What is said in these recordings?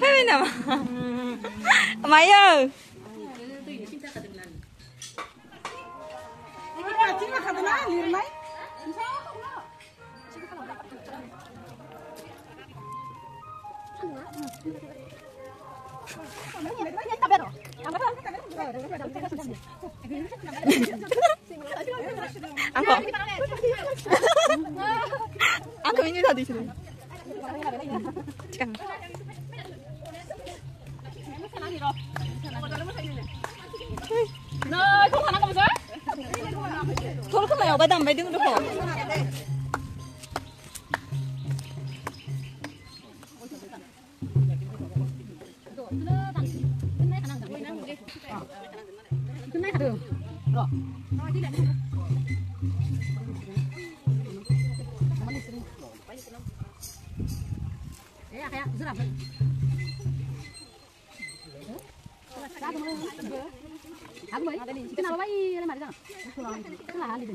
Thế nào mày ơi aku ini tadi sini. Cakang. Nơi không khả năng gì? Thôi không phải ở bài đứng được không? Kenapa bayi lemari sana? Kenapa hal itu?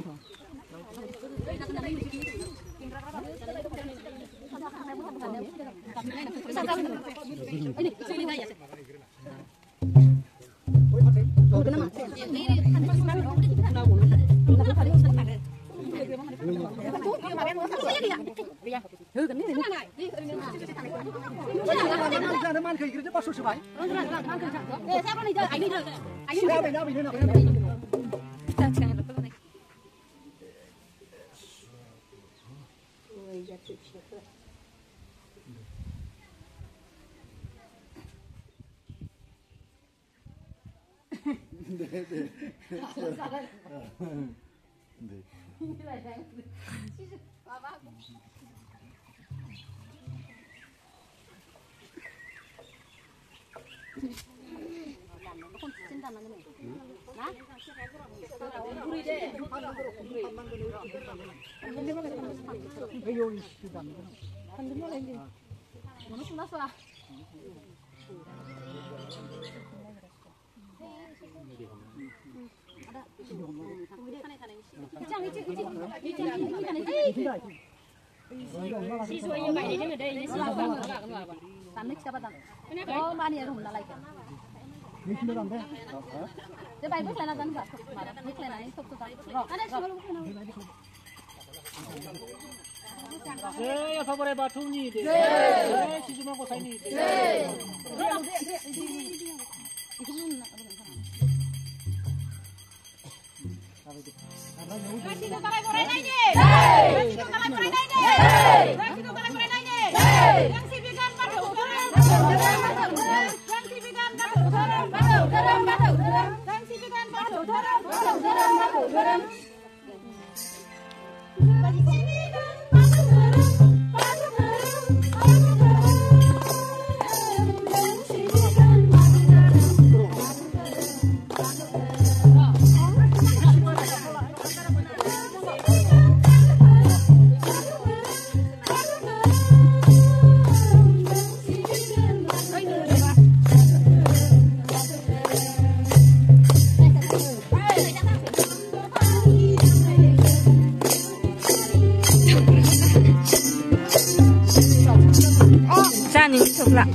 Cha nhìn thực lặng,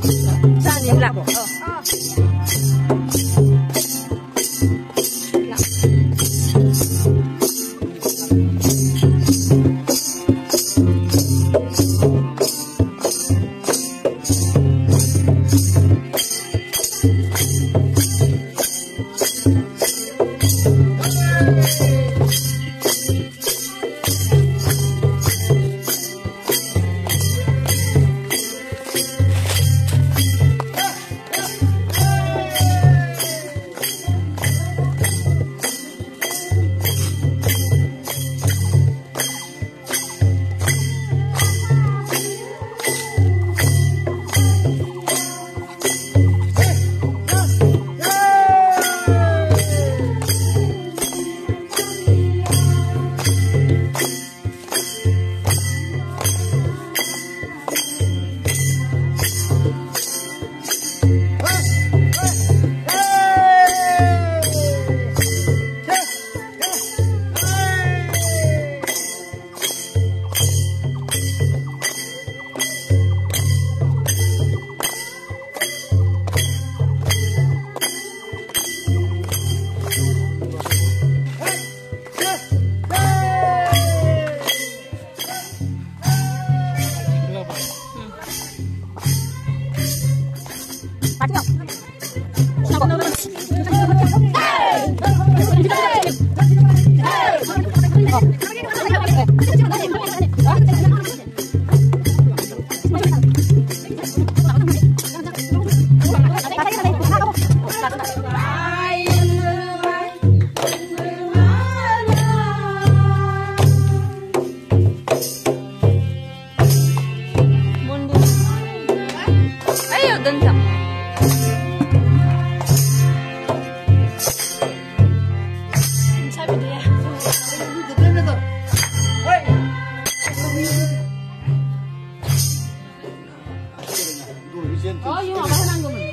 cha nhìn lặng. Oh, yung apa nanggung?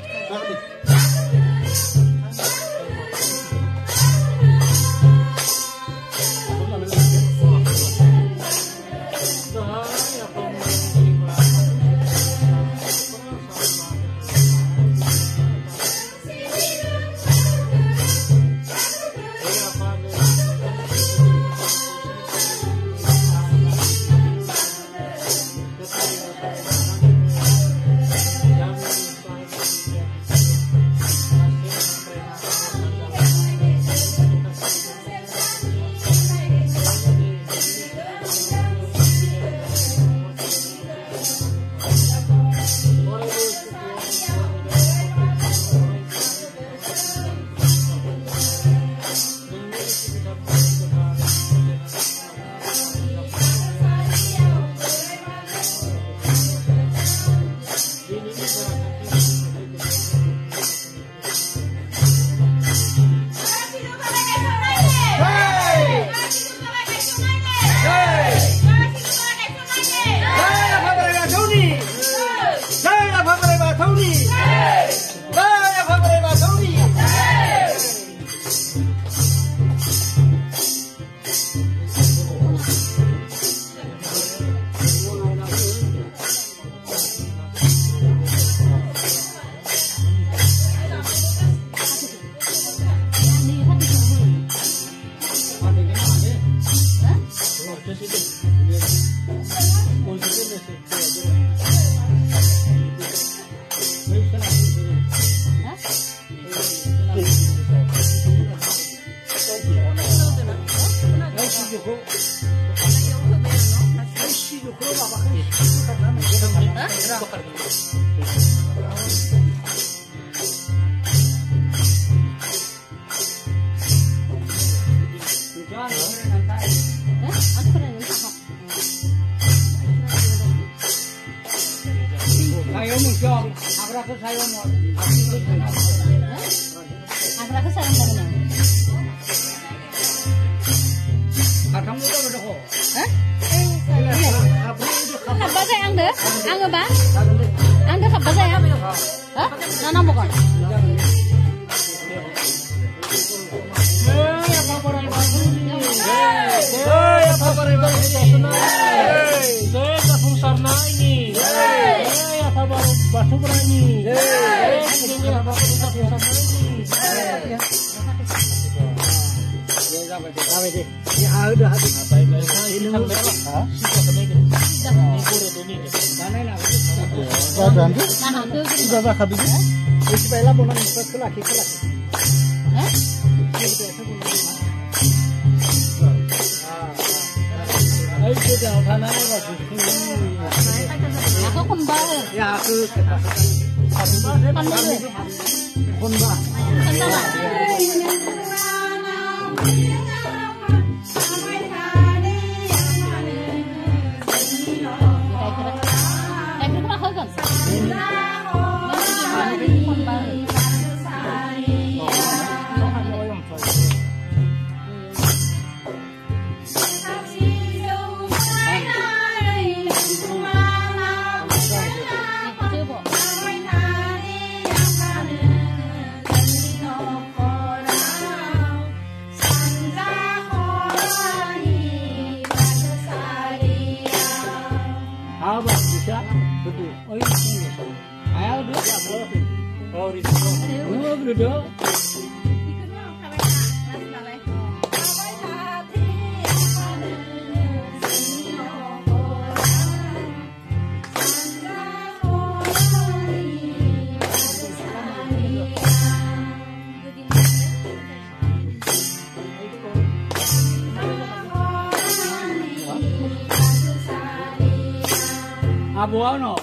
Abu ano?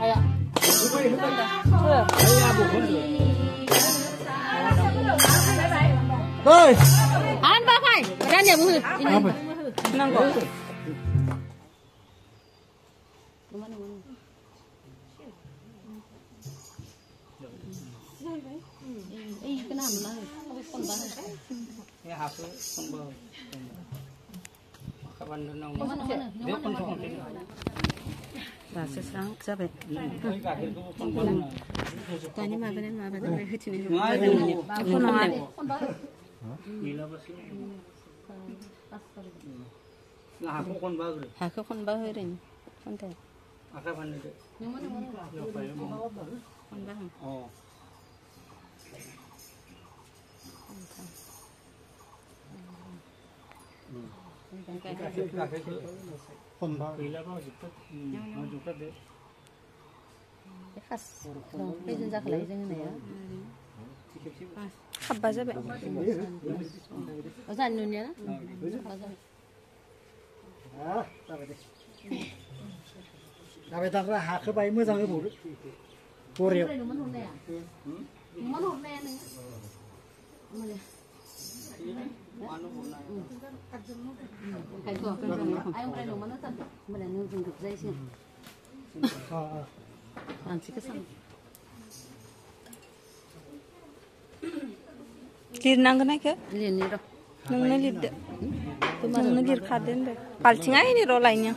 Kayak. Ay abu kan. Ơi. An ba phải. Ra nhà bùi. Apa? Nang kok. Ya aku sembel. Kapan nang. Dia pun sok. Và sẽ sáng sao vậy? Coi nhưng mà bên mà phải tới hết chuyện này. Không nói. Là aku kon ba gre. Hà không bao hơi rồi. Không thể. Aka ban de. Không bao. Oh. Kon ba. Pila ba jukat. Mau jukat deh. Cái khas. Cái dân ra lấy dân này á. Khắp bao giờ vậy? Có dàn luôn nhá. Nào bây giờ là hạ khơi bay mưa răng cái bụi. Cô rượu. Món hột này này. Cái của ai ông cái đồ món nó thật. Mà là nó dùng được dây xin. Ăn chỉ cái xong. Lir naik ke? Liền đi đâu. Nang lir deh. Nang lir kaden deh. Palcing aja nih rolainya.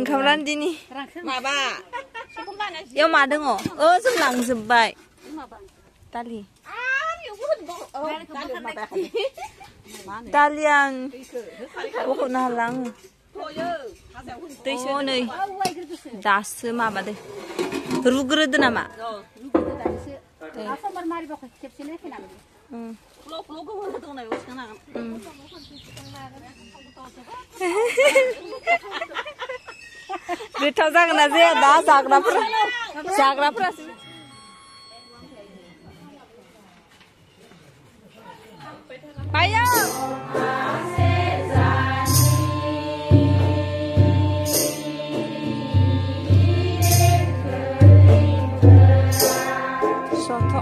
Kamran dini. Maba. Yo madeng oh. Selang sebai. Tali. Talian. Bukan halang. Oh nih. Das maba deh. Rugrud nama. Apa marmari bakal cepsine kena. Lo mana tuh nih sekarang. Dito sang nasi ada sakra pras. Payah. Soto.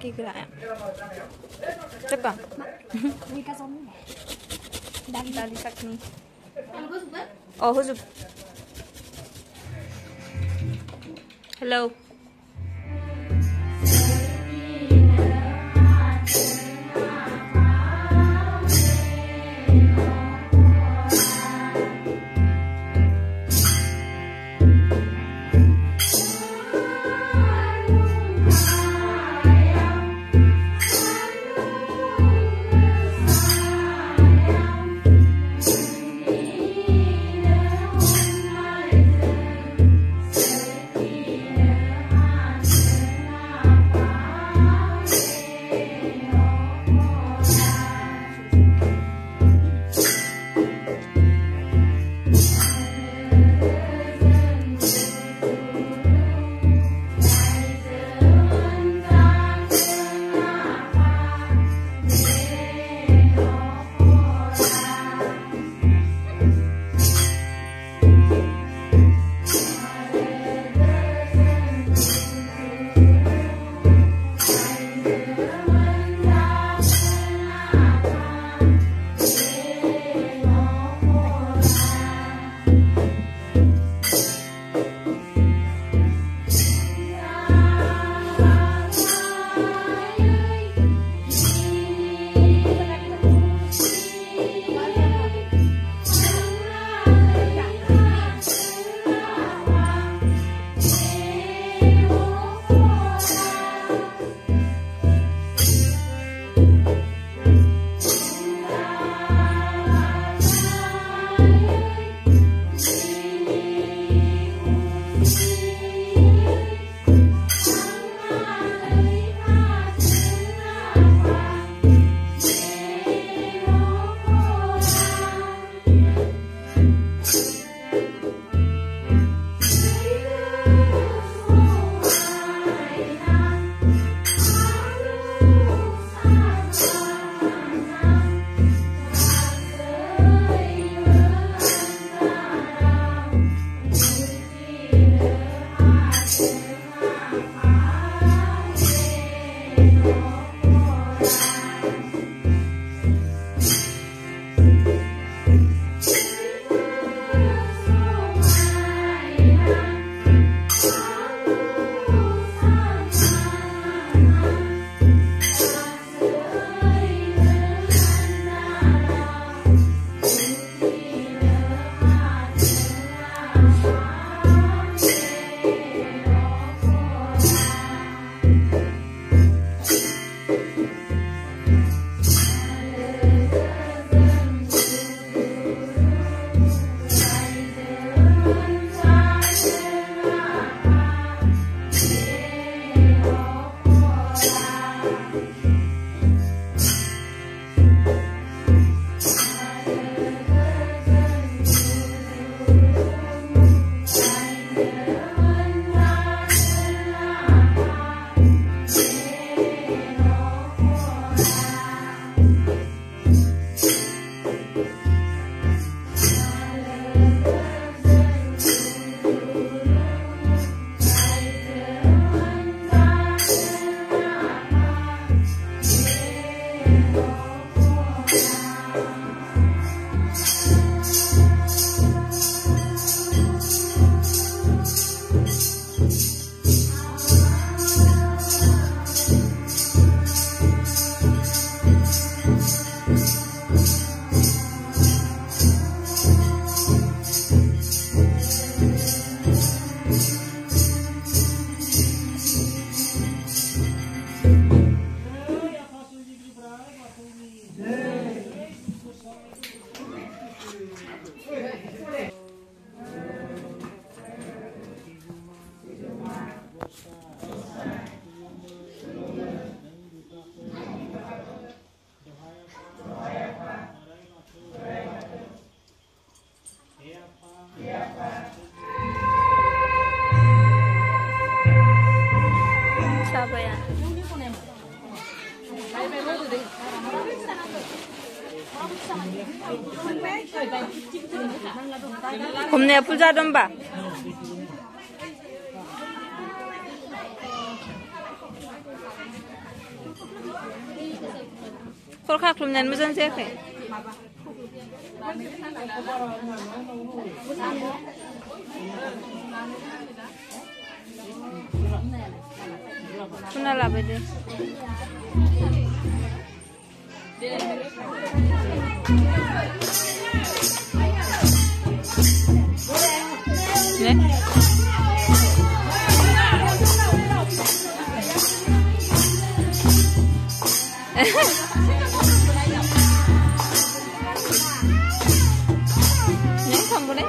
Sakit gerak. Cepat. Ini kasih Dali sakni. Kalau gue suka Oh, huzub. Hello. Siapa ya? Hôm nay puja domba. खर खाख्लुमनानै मोजां जायाखै फुना लाबोदो Thambune.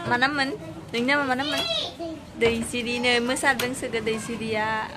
Manaman, tingnan mo manaman. Daisy na masadang sa Daisy dia.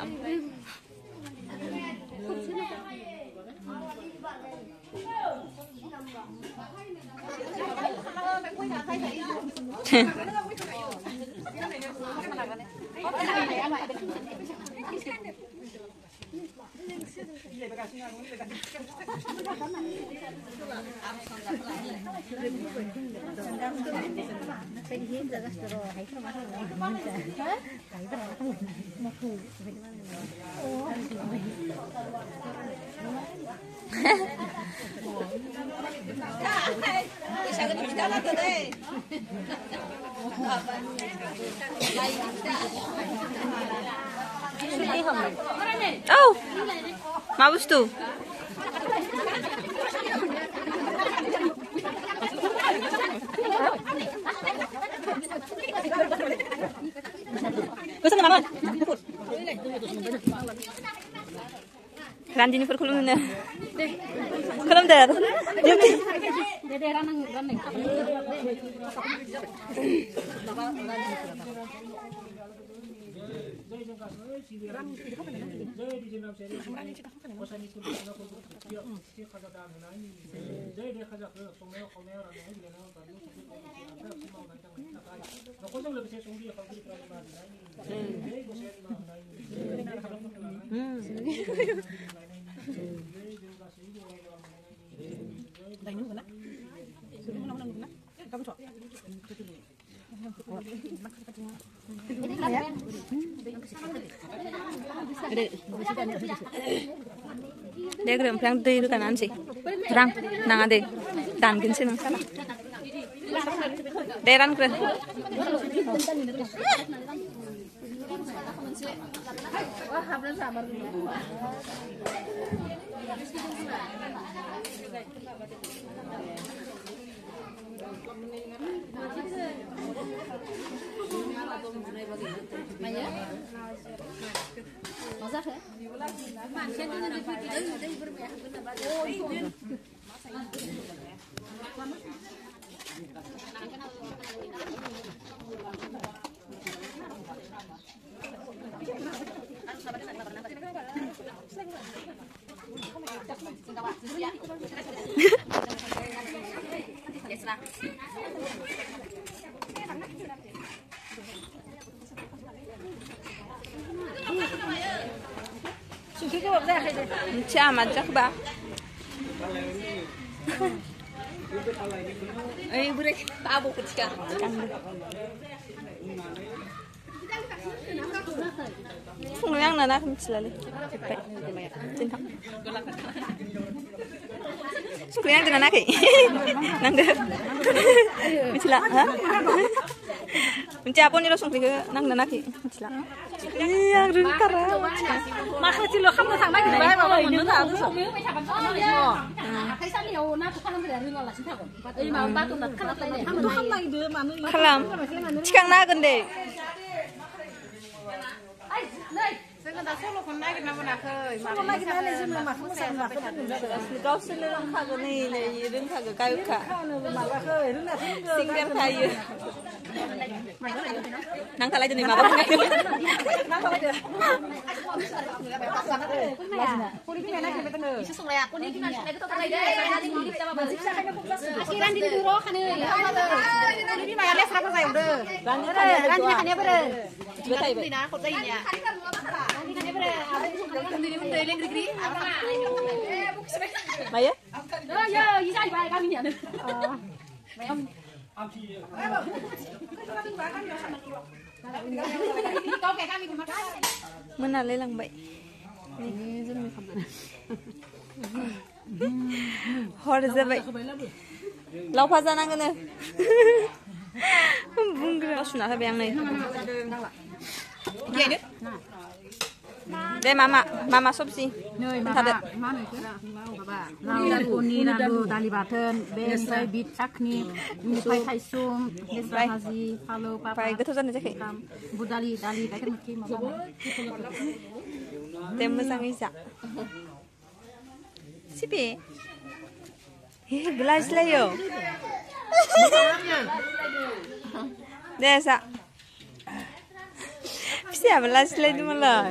Oh, mabus tuh. Gusto naman. Ranjini perkulun na. Kalam der. Dede ranang. Dia geram perang tu kan ansi, perang nang ade, dan kinsi nang sana. Deran keren. जाखो मानसिया दोनो दै बोरमाया Cha mà chắc ba. Ay bure tabo ketika. Yang nana kami selalu. Cinta. Sungguh yang nana kay. Nangga. Micila. Mencapon ni lo sungguh ke nang nana kay. Micila. Iya, rengkar. 마카지 로 한번 상당히 많이 먹어 있는 거 알았어. 회사리요 나 북한은 그래 르는 거 진짜고. 이 마음 빠도 나 칼라네. 한번 한 방이 더 많은 거. 칼람. 치강 나 근데. 아이, 네. Saya dah solo kon lagi nama nak ke. Solo lagi mana sih mama kamu saya nak ke. Kau selalu kagak nih nih ring kagak kayu kak. Malah ke itu nak tinggal. Singgir kayu. Nang kalai jenis apa? Nang kalau dia. Kulit mana kita betul. Isu sungai aku nih kita sungai itu sungai deh. Saya nanti kulit sama bang. Akhiran di dulu kan ini. Ini mah les apa saya udah. Ranjnya kan ya bener. Betul Ini nak kau tanya. Maya? Ya, isa iba kami ni ada. Kau kayak kami makan. Mana lelang baik. Horza baik. Lau paza nang kena. Bunga sudah apa yang ni? Gini. Deh mama sop sih. Mana itu? Lalu kuni lalu dali baten, besai bit cakni, pai kaisum, besai haji, halo papa. Pai gitu saja je. Budali dali baten mungkin mama. Temu sang isa. Sipi. Belas lah yo. Desa. Siapa belas lah itu malah.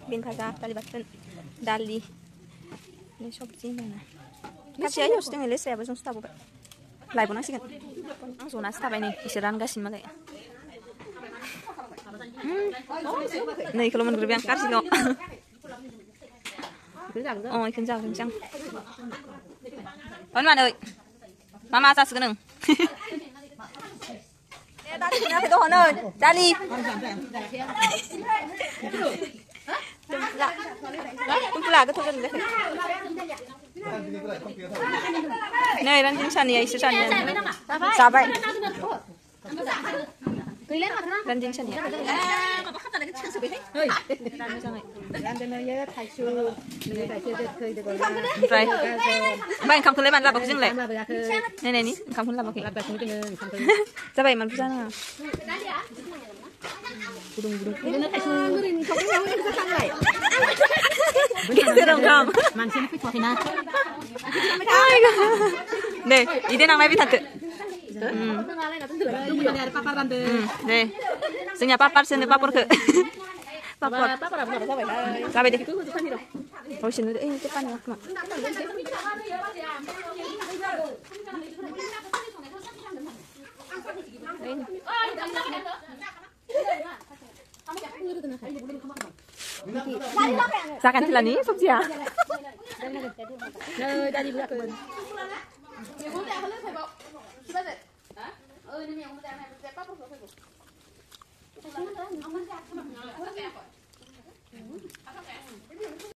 Bin kaza tali baten dali. Ni shop sih mana. Kasih aja usting les ya besun stabu. Lai pun nasi kan. Langsung nasi apa ini? Isiran gasin malah. Nih kalau menurut yang kasih no. Oh, kencang. Mana ơi? Mama sao sekarang? Tadi kenapa tu hono? Dali. Tumplah ke tu kan? Nih, ranjing sani ya, isi sani. Sabai. Ranjing sani. Right. Baik, kamu kelihatan lah bagus nilai. Nih, kamu lah bagus. Sabai, mana bisa na? Budung. Serem kamu. Mansin fit wakina. Nih, ide nang mai tante. Ada papar tante. Nih, senya papar seni papar ke. Papar. Sabai deh. Oh sini deh, cepat ya. Sakan celani, sop siya. Dari belakang.